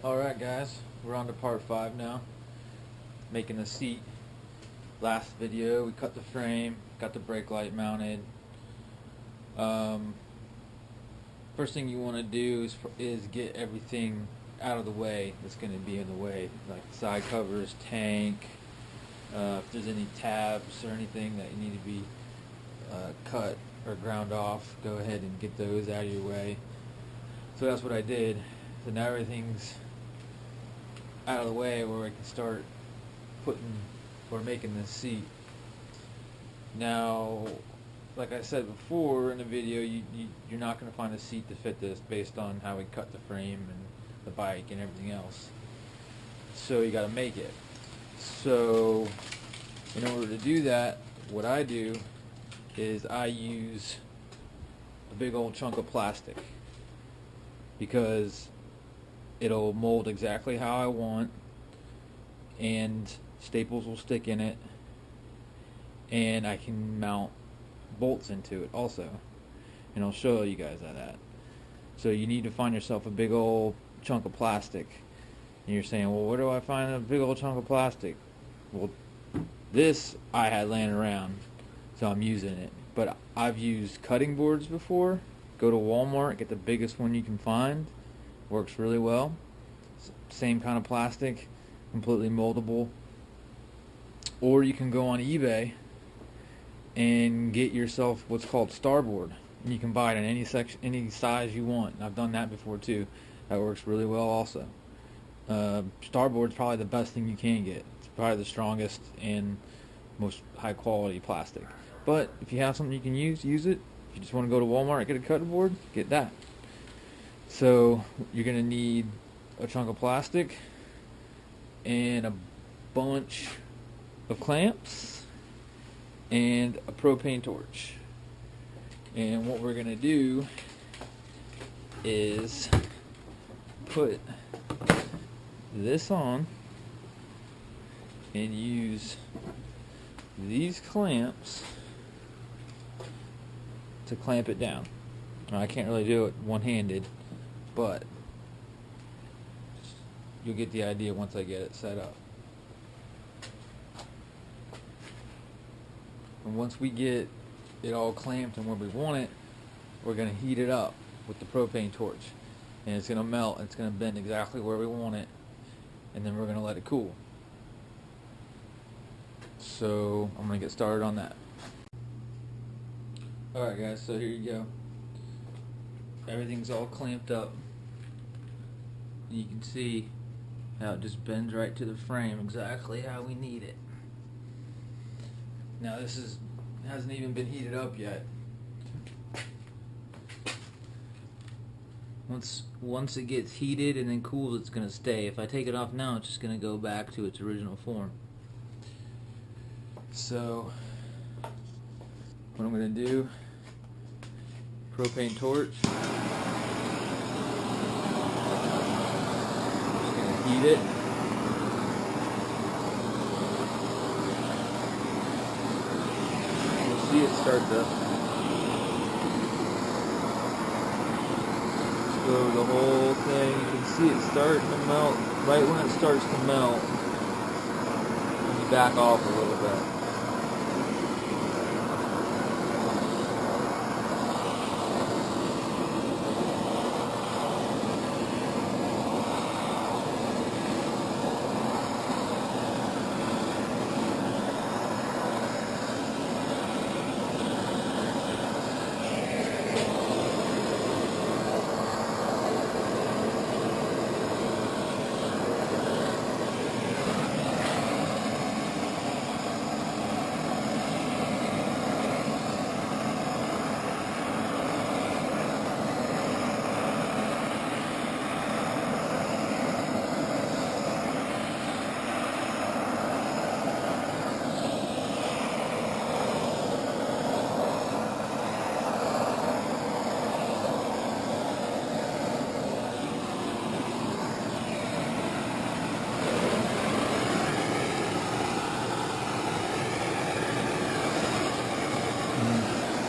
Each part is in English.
Alright guys, we're on to part 5 now. Making the seat. Last video we cut the frame, got the brake light mounted. First thing you want to do is get everything out of the way that's going to be in the way, like side covers, tank, if there's any tabs or anything that you need to be cut or ground off, go ahead and get those out of your way. So that's what I did. So now everything's out of the way where I can start making this seat. Now, like I said before in the video, you're not going to find a seat to fit this based on how we cut the frame and the bike and everything else. So you got to make it. So in order to do that, what I do is I use a big old chunk of plastic, because it'll mold exactly how I want, and staples will stick in it, and I can mount bolts into it also, and I'll show you guys that. So you need to find yourself a big old chunk of plastic, and you're saying, well, where do I find a big old chunk of plastic? Well, this I had laying around, so I'm using it. But I've used cutting boards before. Go to Walmart, get the biggest one you can find. Works really well. Same kind of plastic, completely moldable. Or you can go on eBay and get yourself what's called starboard. And you can buy it in any section, any size you want. I've done that before too. That works really well also. Starboard's probably the best thing you can get. It's probably the strongest and most high quality plastic. But if you have something you can use it. If you just want to go to Walmart and get a cutting board, get that. So you're going to need a chunk of plastic and a bunch of clamps and a propane torch. And what we're going to do is put this on and use these clamps to clamp it down. Now, I can't really do it one-handed, but you'll get the idea once I get it set up. And once we get it all clamped and where we want it, we're going to heat it up with the propane torch, and it's going to melt, and it's going to bend exactly where we want it, and then we're going to let it cool. So I'm going to get started on that. Alright guys, so here you go. Everything's all clamped up. You can see how it just bends right to the frame, exactly how we need it. Now this hasn't even been heated up yet. Once it gets heated and then cooled, it's going to stay. If I take it off now, it's just going to go back to its original form. So what I'm going to do, propane torch, just going to heat it. You'll see it start to go over the whole thing. You can see it starting to melt. Right when it starts to melt, you back off a little bit.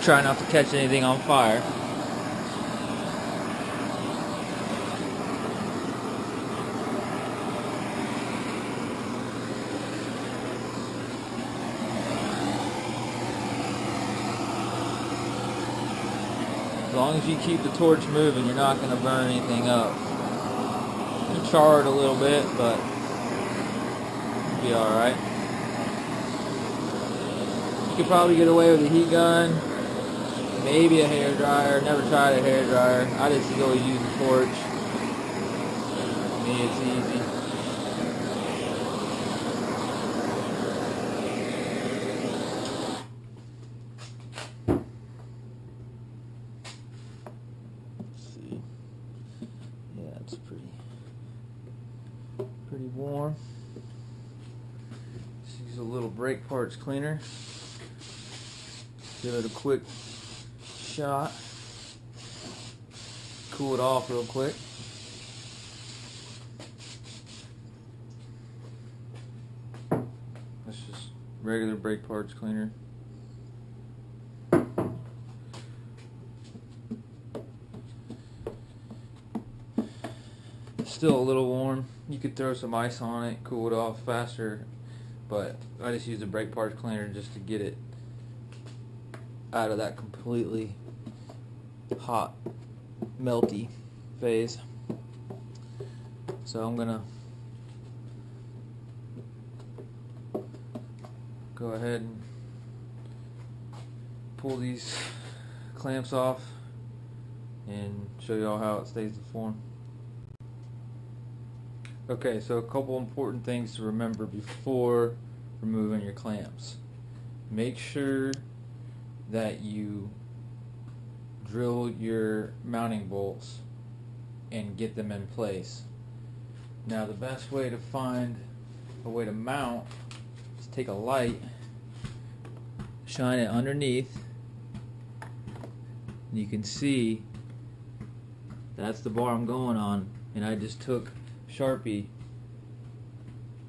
Try not to catch anything on fire. As long as you keep the torch moving, you're not going to burn anything up. It'll char it a little bit, but it'll be alright. You could probably get away with a heat gun, maybe a hair dryer. Never tried a hair dryer. I just always use a torch. For me, it's easy. Let's see. Yeah, it's pretty warm. Just use a little brake parts cleaner. Give it a quick shot. Cool it off real quick. That's just regular brake parts cleaner. Still a little warm. You could throw some ice on it, cool it off faster, but I just use the brake parts cleaner just to get it out of that completely hot, melty phase. So I'm gonna go ahead and pull these clamps off and show you all how it stays in form. Okay, so a couple important things to remember before removing your clamps. Make sure that you drill your mounting bolts and get them in place. Now the best way to find a way to mount is take a light, shine it underneath, and you can see that's the bar I'm going on, and I just took Sharpie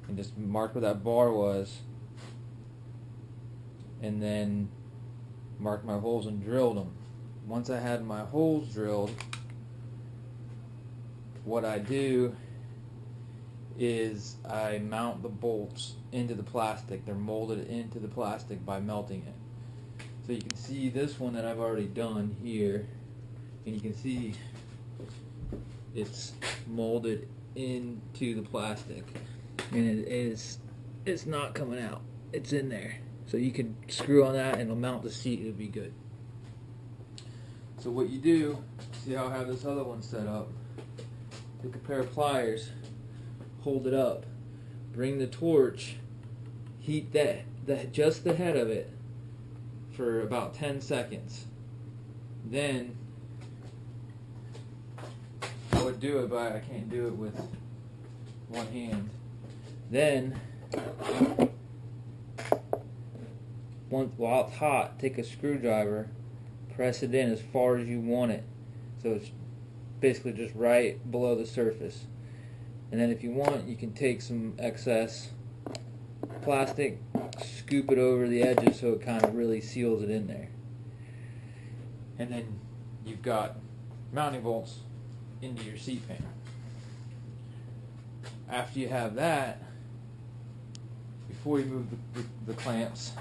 and just marked where that bar was, and then marked my holes and drilled them. Once I had my holes drilled, what I do is I mount the bolts into the plastic. They're molded into the plastic by melting it. So you can see this one that I've already done here, and you can see it's molded into the plastic, and it's not coming out. It's in there. So you can screw on that and it'll mount the seat. It'll be good. So what you do, see how I have this other one set up? Take a pair of pliers, hold it up, bring the torch, heat just the head of it for about 10 seconds. Then I would do it, but I can't do it with one hand. Then while it's hot, take a screwdriver, press it in as far as you want it, so it's basically just right below the surface. And then if you want, you can take some excess plastic, scoop it over the edges so it kind of really seals it in there. And then you've got mounting bolts into your seat pan. After you have that, before you move the clamps,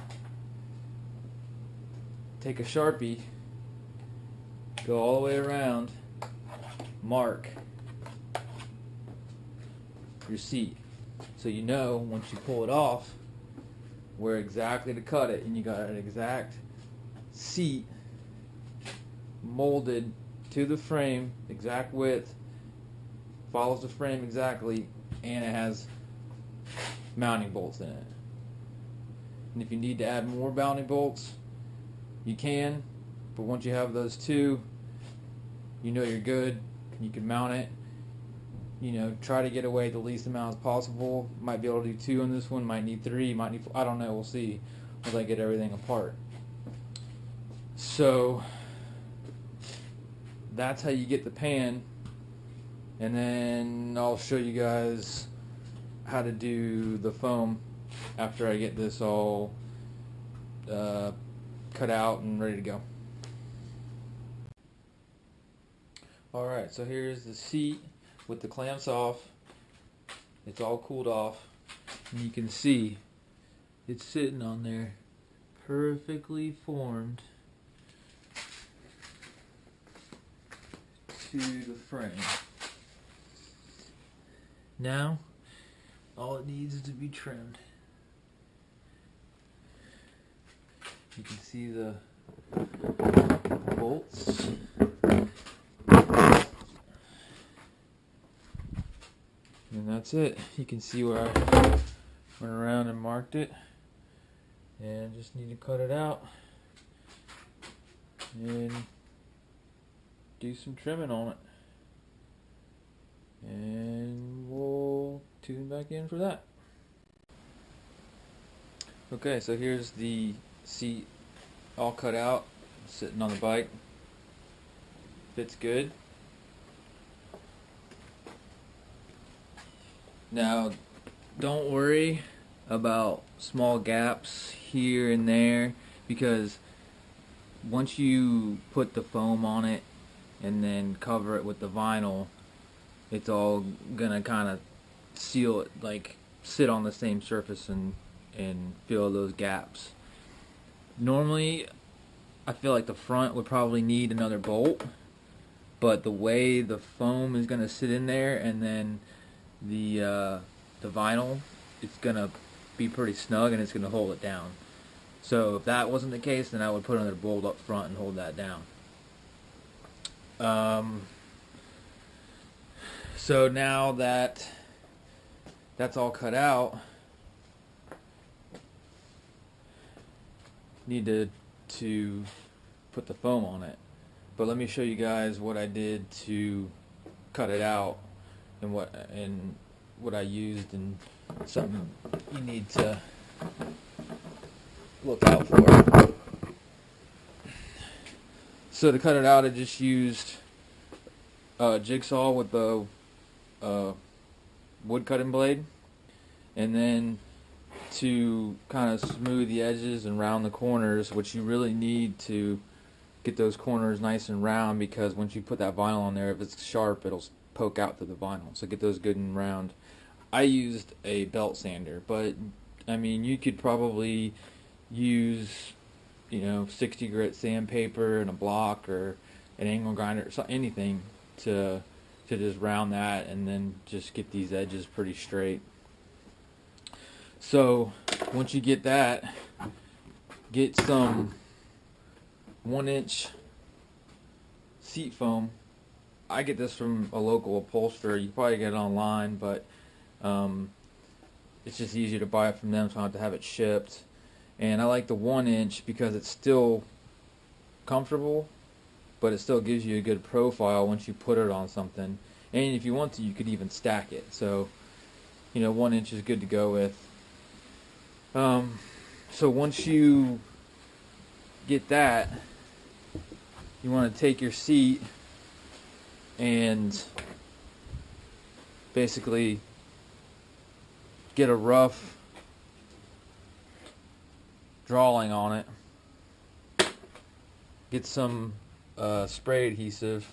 take a Sharpie, go all the way around, mark your seat, so you know once you pull it off where exactly to cut it, and you got an exact seat molded to the frame, exact width, follows the frame exactly, and it has mounting bolts in it. And if you need to add more mounting bolts, you can, but once you have those two, you know you're good. You can mount it. You know, try to get away the least amount as possible. Might be able to do 2 on this one, might need 3, might need 4, I don't know, we'll see once I get everything apart. So that's how you get the pan, and then I'll show you guys how to do the foam after I get this all cut out and ready to go. Alright, so here's the seat with the clamps off. It's all cooled off, and you can see it's sitting on there perfectly formed. to the frame. Now, all it needs is to be trimmed. You can see the bolts. And that's it. You can see where I went around and marked it. And just need to cut it out and do some trimming on it. And we'll tune back in for that. Okay, so here's the seat all cut out, sitting on the bike. Fits good. Now, don't worry about small gaps here and there, because once you put the foam on it and then cover it with the vinyl, it's all gonna kind of seal it, like sit on the same surface and fill those gaps. Normally, I feel like the front would probably need another bolt, but the way the foam is gonna sit in there and then the vinyl, it's gonna be pretty snug and it's gonna hold it down. So if that wasn't the case, then I would put another bolt up front and hold that down. So now that that's all cut out, need to put the foam on it. But let me show you guys what I did to cut it out and what I used, and something you need to look out for. So to cut it out, I just used a jigsaw with the wood cutting blade, and then to kind of smooth the edges and round the corners, which you really need to get those corners nice and round, because once you put that vinyl on there, if it's sharp, it'll poke out through the vinyl. So get those good and round. I used a belt sander, but I mean, you could probably use, 60 grit sandpaper and a block or an angle grinder or anything to just round that, and then just get these edges pretty straight. So once you get that, get some 1-inch seat foam. I get this from a local upholsterer. You probably get it online, but it's just easier to buy it from them, so I don't have to have it shipped. And I like the 1-inch because it's still comfortable, but it still gives you a good profile once you put it on something. And if you want to, you could even stack it. So, 1 inch is good to go with. So once you get that, you want to take your seat and basically get a rough drawing on it. Get some spray adhesive.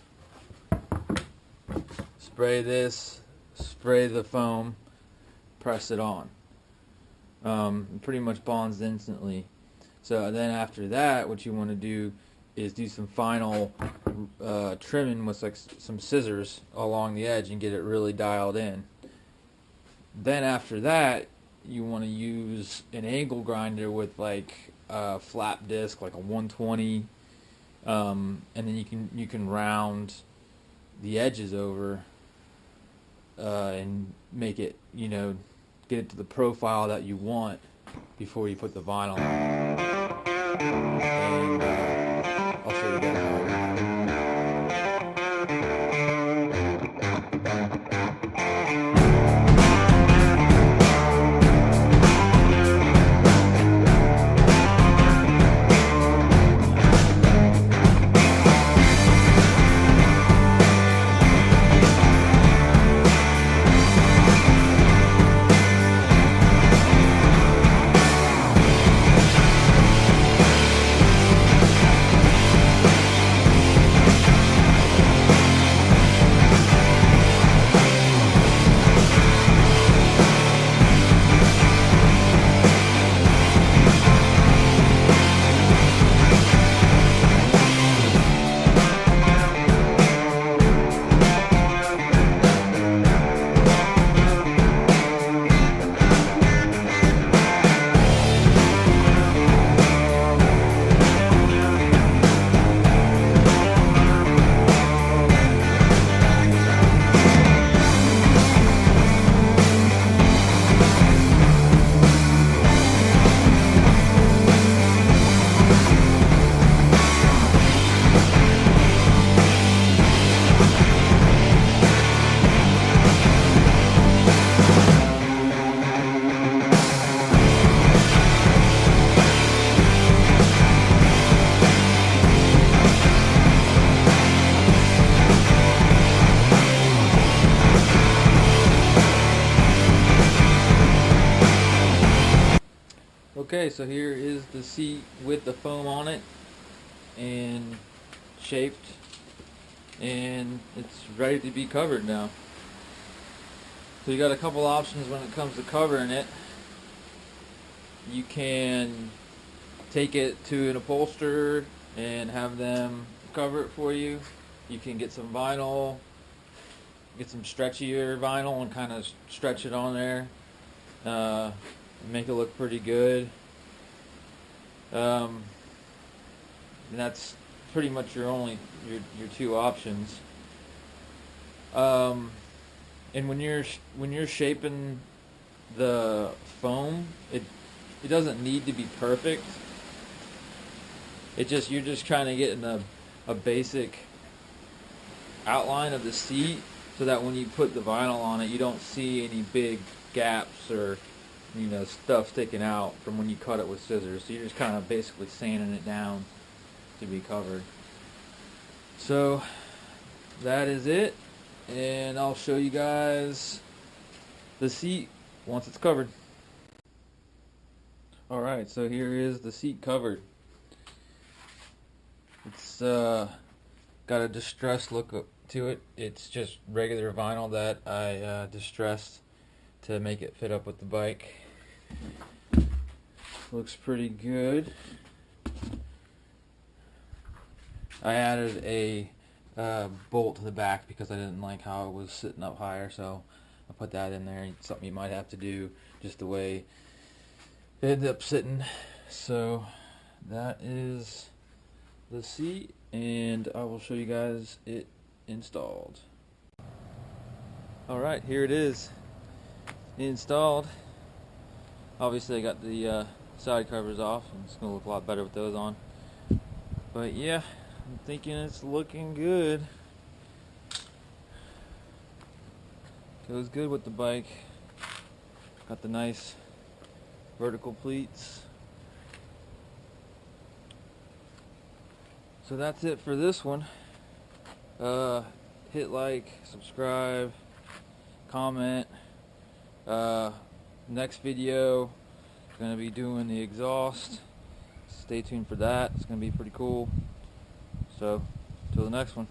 Spray this, spray the foam, press it on. It pretty much bonds instantly. So then after that, what you want to do is do some final trimming with like some scissors along the edge and get it really dialed in. Then after that, you want to use an angle grinder with like a flap disc, like a 120, and then you can round the edges over and make it, get it to the profile that you want before you put the vinyl on. And I'll show you guys how it works. Okay, so here is the seat with the foam on it and shaped, and it's ready to be covered now. So you got a couple options when it comes to covering it. You can take it to an upholsterer and have them cover it for you. You can get some vinyl, get some stretchier vinyl and kind of stretch it on there, make it look pretty good. And that's pretty much your two options. And when you're shaping the foam, it doesn't need to be perfect. You're just trying to get in a basic outline of the seat, so that when you put the vinyl on it, you don't see any big gaps or stuff sticking out from when you cut it with scissors. So you're just kind of basically sanding it down to be covered. So that is it, and I'll show you guys the seat once it's covered. Alright, so here is the seat covered. It's got a distressed look to it. It's just regular vinyl that I distressed to make it fit up with the bike. Looks pretty good. I added a bolt to the back because I didn't like how it was sitting up higher, so I put that in there. It's something you might have to do just the way it ended up sitting. So that is the seat, and I will show you guys it installed. Alright, here it is installed. Obviously I got the side covers off, and it's going to look a lot better with those on. But yeah, I'm thinking it's looking good. Goes good with the bike. Got the nice vertical pleats. So that's it for this one. Hit like, subscribe, comment. Next video, gonna be doing the exhaust. Stay tuned for that. It's gonna be pretty cool. So, till the next one.